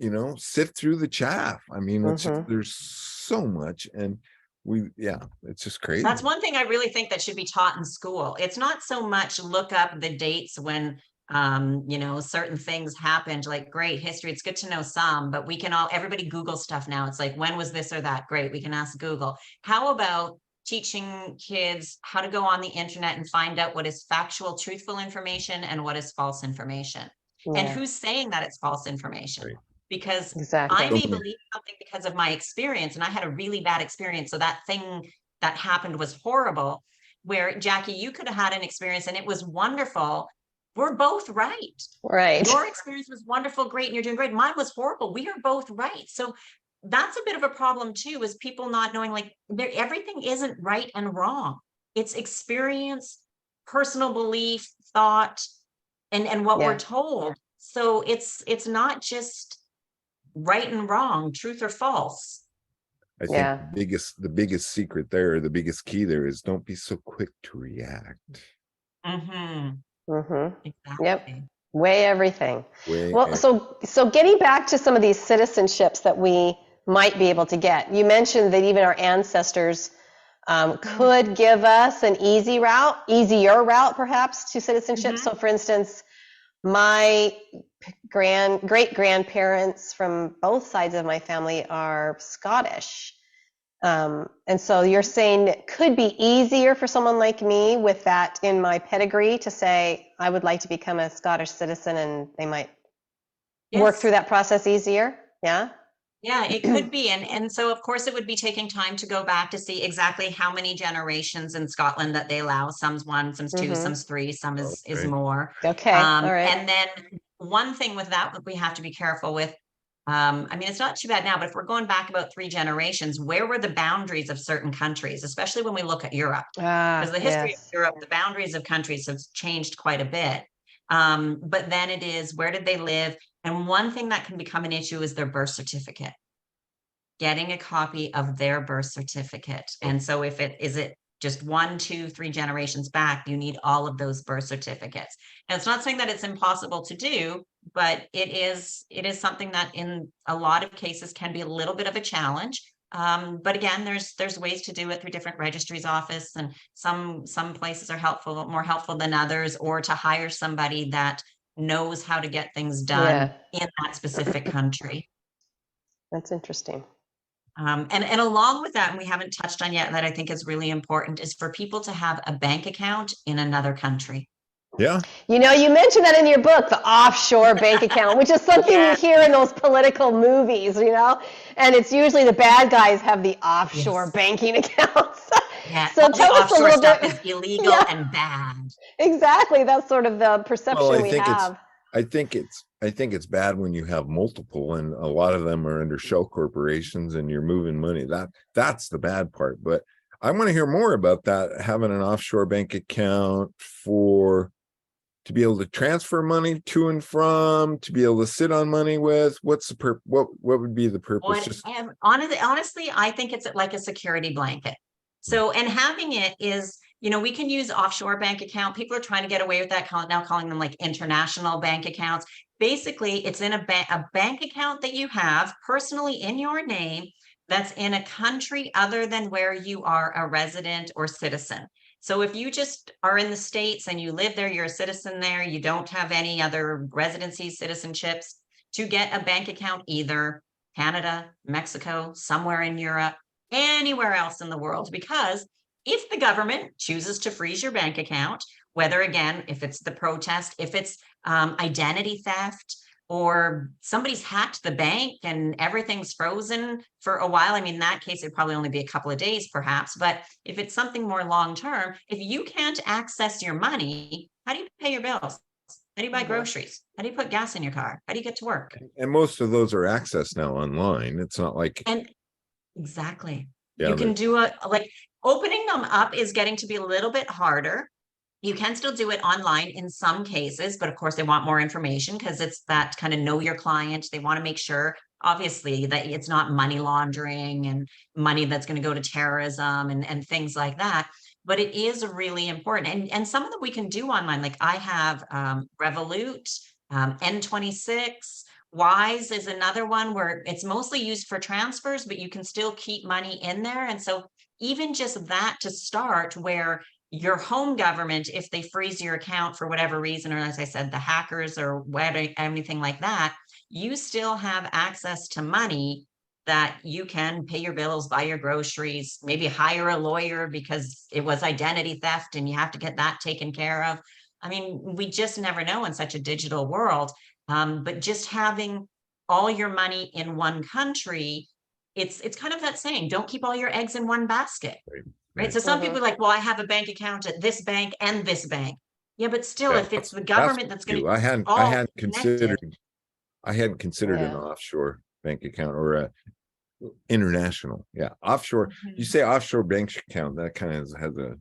you know, sift through the chaff. I mean, it's just, there's so much, and it's just crazy. That's one thing I really think that should be taught in school. It's not so much look up the dates when you know, certain things happened, like great history. It's good to know some, but everybody Google stuff now. It's like, when was this or that? Great, we can ask Google. How about teaching kids how to go on the internet and find out what is factual, truthful information and what is false information? And who's saying that it's false information? Right. Because Exactly. I may believe something because of my experience, and I had a really bad experience. So that thing that happened was horrible, where Jackie, you could have had an experience and it was wonderful. We're both right. Right. Your experience was wonderful, great, and you're doing great. Mine was horrible. We are both right. So that's a bit of a problem too, is people not knowing, like, everything isn't right and wrong. It's experience, personal belief, thought, and what we're told. So it's not just right and wrong, truth or false. I think the biggest secret there, the biggest key there is don't be so quick to react. Exactly. Yep. Weigh everything. Well, so getting back to some of these citizenships that we might be able to get, you mentioned that even our ancestors could give us an easier route perhaps to citizenship. So for instance, my great grandparents from both sides of my family are Scottish. And so you're saying it could be easier for someone like me with that in my pedigree to say, I would like to become a Scottish citizen, and they might work through that process easier. Yeah. Yeah, it could be. And so of course it would be taking time to go back to see exactly how many generations in Scotland that they allow. Some's 1, some's 2, some's 3, some is more. Okay. All right. And then one thing with that we have to be careful with, I mean, it's not too bad now, but if we're going back about 3 generations, where were the boundaries of certain countries, especially when we look at Europe? Because the history of Europe, the boundaries of countries have changed quite a bit. But then it is, where did they live? And one thing that can become an issue is their birth certificate. Getting a copy of their birth certificate. And so if is it just 1, 2, 3 generations back, you need all of those birth certificates. And it's not saying that it's impossible to do, but it is something that in a lot of cases can be a little bit of a challenge. But again, there's ways to do it through different registries office, and some places are more helpful than others, or to hire somebody that knows how to get things done in that specific country. That's interesting. And along with that, and we haven't touched on yet, that I think is really important, is for people to have a bank account in another country. Yeah. You know, you mentioned that in your book, the offshore bank account, which is something we hear in those political movies, you know, and it's usually the bad guys have the offshore banking accounts. So tell us a little bit. Is illegal and bad. Exactly. That's sort of the perception we have. I think it's bad when you have multiple, and a lot of them are under shell corporations and you're moving money. That's the bad part. But I want to hear more about that, having an offshore bank account to be able to transfer money to and from, to be able to sit on money with. What's the what would be the purpose? Honestly, I think it's like a security blanket. So, and having it is, you know, we can use offshore bank account. People are trying to get away with that, now calling them like international bank accounts. Basically, it's in a bank account that you have personally in your name that's in a country other than where you are a resident or citizen. So if you just are in the States and you live there, you're a citizen there, you don't have any other residencies, citizenships, to get a bank account either Canada, Mexico, somewhere in Europe, anywhere else in the world, because if the government chooses to freeze your bank account, whether again, if it's the protest, if it's identity theft, or somebody's hacked the bank and everything's frozen for a while. I mean, in that case, it'd probably only be a couple of days perhaps, but if it's something more long-term, if you can't access your money, how do you pay your bills? How do you buy groceries? How do you put gas in your car? How do you get to work? And most of those are accessed now online. It's not like, And exactly. Yeah, You can do like opening them up is getting to be a little bit harder. You can still do it online in some cases, but of course they want more information because it's that kind of know your client. They want to make sure, obviously, that it's not money laundering and money that's going to go to terrorism and things like that. But it is really important. And some of them we can do online. Like I have Revolut, N26, Wise is another one where it's mostly used for transfers, but you can still keep money in there. And so even just that to start, where your home government, if they freeze your account for whatever reason, or as I said, the hackers or whatever, anything like that, you still have access to money that you can pay your bills, buy your groceries, maybe hire a lawyer because it was identity theft and you have to get that taken care of. I mean, we just never know in such a digital world. But just having all your money in one country, it's kind of that saying, don't keep all your eggs in one basket. Right. So some people are like, well, I have a bank account at this bank and this bank. Yeah, but still, if it's the government that's going to, I hadn't considered an offshore bank account or a international. Yeah. Offshore. You say offshore bank account, that kind of has a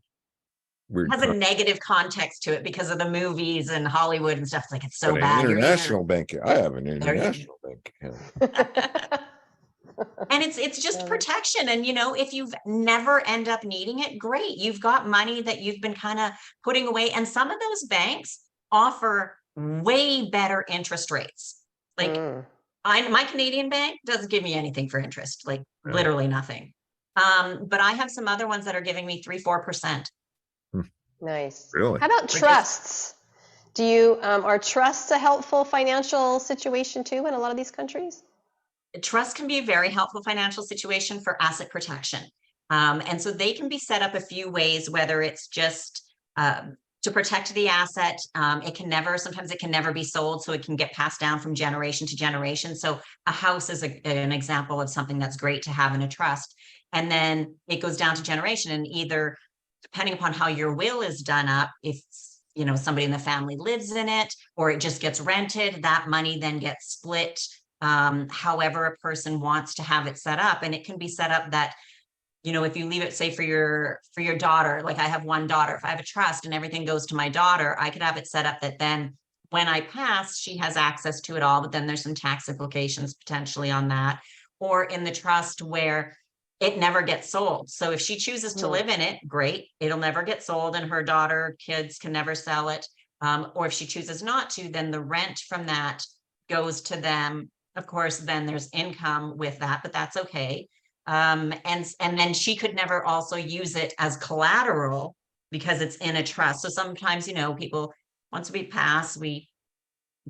weird, has a negative context to it because of the movies and Hollywood and stuff. It's like, it's so but bad. International bank. I have an international bank account. And it's just protection. And, you know, if you've never end up needing it, great. You've got money that you've been kind of putting away. And some of those banks offer way better interest rates. Like my Canadian bank doesn't give me anything for interest, like literally nothing. But I have some other ones that are giving me 3-4%. Nice. Really? How about trusts? Do you, are trusts a helpful financial situation too in a lot of these countries? Trust can be a very helpful financial situation for asset protection. And so they can be set up a few ways, whether it's just to protect the asset. Sometimes it can never be sold, so it can get passed down from generation to generation. So a house is an example of something that's great to have in a trust. And then it goes down to generation, and either depending upon how your will is done up, if you know somebody in the family lives in it or it just gets rented, that money then gets split however a person wants to have it set up. And it can be set up that, you know, if you leave it, say for your daughter, like I have one daughter, if I have a trust and everything goes to my daughter, I could have it set up that then when I pass, she has access to it all, but then there's some tax implications potentially on that. Or in the trust where it never gets sold. So if she chooses to live in it, great, it'll never get sold and her daughter, kids can never sell it. Or if she chooses not to, then the rent from that goes to them. Of course, then there's income with that, but that's okay. And then she could never also use it as collateral because it's in a trust. So sometimes, you know, people, once we pass, we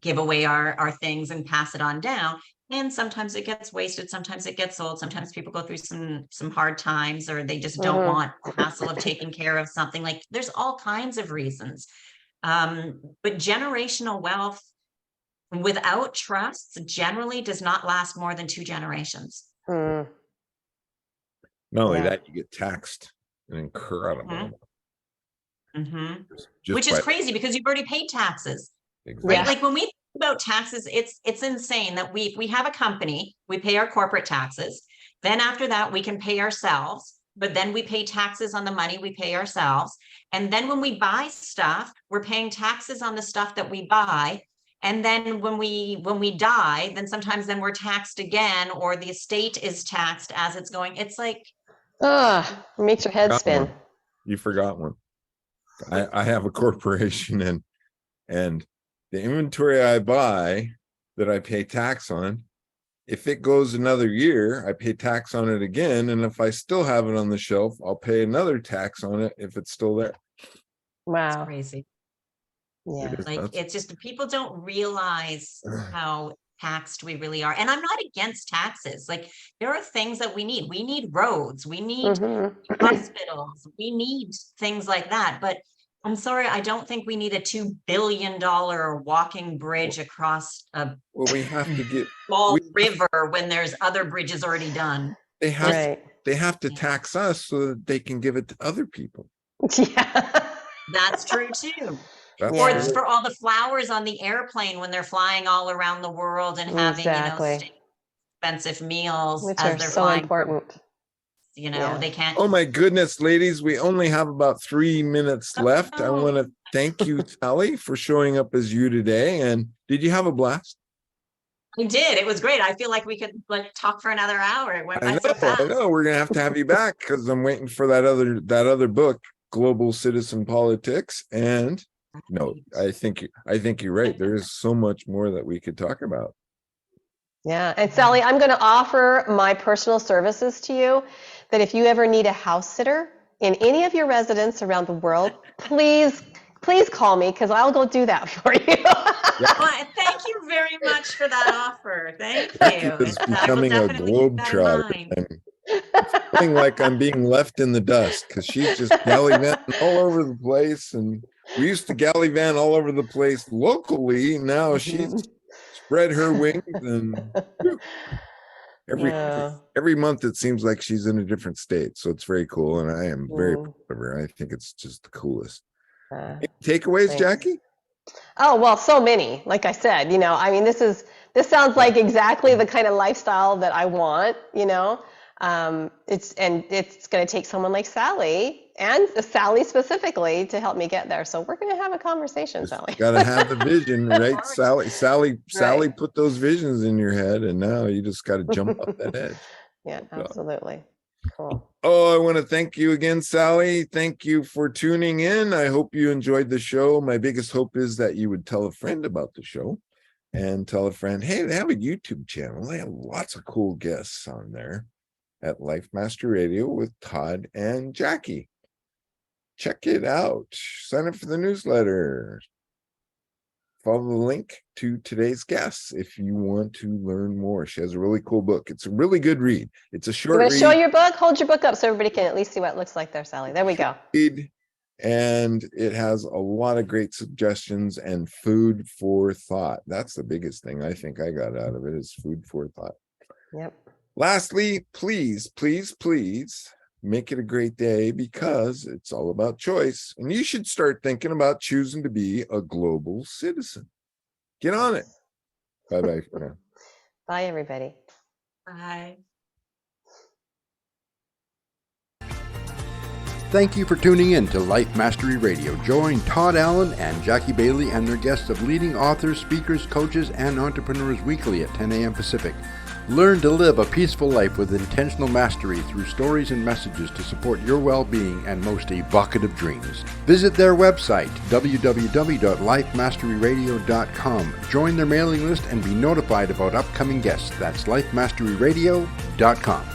give away our things and pass it on down. And sometimes it gets wasted. Sometimes it gets sold. Sometimes people go through some hard times, or they just don't want the hassle of taking care of something. Like there's all kinds of reasons. But generational wealth without trusts generally does not last more than 2 generations. Not only that, you get taxed an incredible amount. Which is crazy because you've already paid taxes. Exactly. Right? Like when we think about taxes, it's insane that we have a company, we pay our corporate taxes. Then after that, we can pay ourselves, but then we pay taxes on the money we pay ourselves. And then when we buy stuff, we're paying taxes on the stuff that we buy. And then when we die, then sometimes then we're taxed again, or the estate is taxed as it's going. It's like, it makes your head spin. You forgot one. I have a corporation, and the inventory I buy that I pay tax on, if it goes another year, I pay tax on it again. And if I still have it on the shelf, I'll pay another tax on it if it's still there. Wow. It's crazy. Yeah. Like it's just people don't realize how taxed we really are. And I'm not against taxes. Like there are things that we need. We need roads, we need hospitals, we need things like that. But I'm sorry, I don't think we need a $2 billion walking bridge across a Well, we have to get, small river when there's other bridges already done. they have, Right. they have to tax us so that they can give it to other people. Yeah. That's true too. That's Yeah. Or the it's way- for all the flowers on the airplane when they're flying all around the world and having, Exactly. expensive meals Which as are they're so flying. important. Yeah. They can't. Oh my goodness, ladies, we only have about 3 minutes left. I want to thank you, Sally, for showing up as you today. And did you have a blast? We did. It was great. I feel like we could talk for another hour. It went by so fast. I know. We're gonna have you back because I'm waiting for that other book, Global Citizen Politics. And no, I think you're right. There is so much more that we could talk about. Yeah. And Sally, I'm going to offer my personal services to you that if you ever need a house sitter in any of your residents around the world, please call me because I'll go do that for you. Well, thank you very much for that offer. Thank you. It's becoming a globetrotter. I'm feeling like I'm being left in the dust because she's just gallivanting all over the place. And we used to gallivant all over the place locally. Now she's spread her wings and every month it seems like she's in a different state. So it's very cool. And I am very proud of her. I think it's just the coolest. Takeaways, thanks. Jackie? Oh, well, so many. Like I said, I mean, this sounds like exactly the kind of lifestyle that I want, it's going to take someone like Sally and Sally specifically to help me get there. So we're going to have a conversation, Sally. Got to have the vision, right? Sally put those visions in your head, and now you just got to jump off that edge. Yeah, absolutely. Cool. Oh, I want to thank you again, Sally. Thank you for tuning in. I hope you enjoyed the show. My biggest hope is that you would tell a friend about the show and tell a friend, hey, they have a YouTube channel. They have lots of cool guests on there at Life Master Radio with Todd and Jackie. Check it out. Sign up for the newsletter. Follow the link to today's guests if you want to learn more. She has a really cool book. It's a really good read. It's a short read. Show your book? Hold your book up so everybody can at least see what it looks like there, Sally. There we go. And it has a lot of great suggestions and food for thought. That's the biggest thing I think I got out of it is food for thought. Yep. Lastly, please make it a great day because it's all about choice. And you should start thinking about choosing to be a global citizen. Get on it. Bye-bye for now. Bye, everybody. Bye. Thank you for tuning in to Life Mastery Radio. Join Todd Allen and Jackie Bailey and their guests of leading authors, speakers, coaches, and entrepreneurs weekly at 10 a.m. Pacific. Learn to live a peaceful life with intentional mastery through stories and messages to support your well-being and most evocative dreams. Visit their website, www.lifemasteryradio.com. Join their mailing list and be notified about upcoming guests. That's lifemasteryradio.com.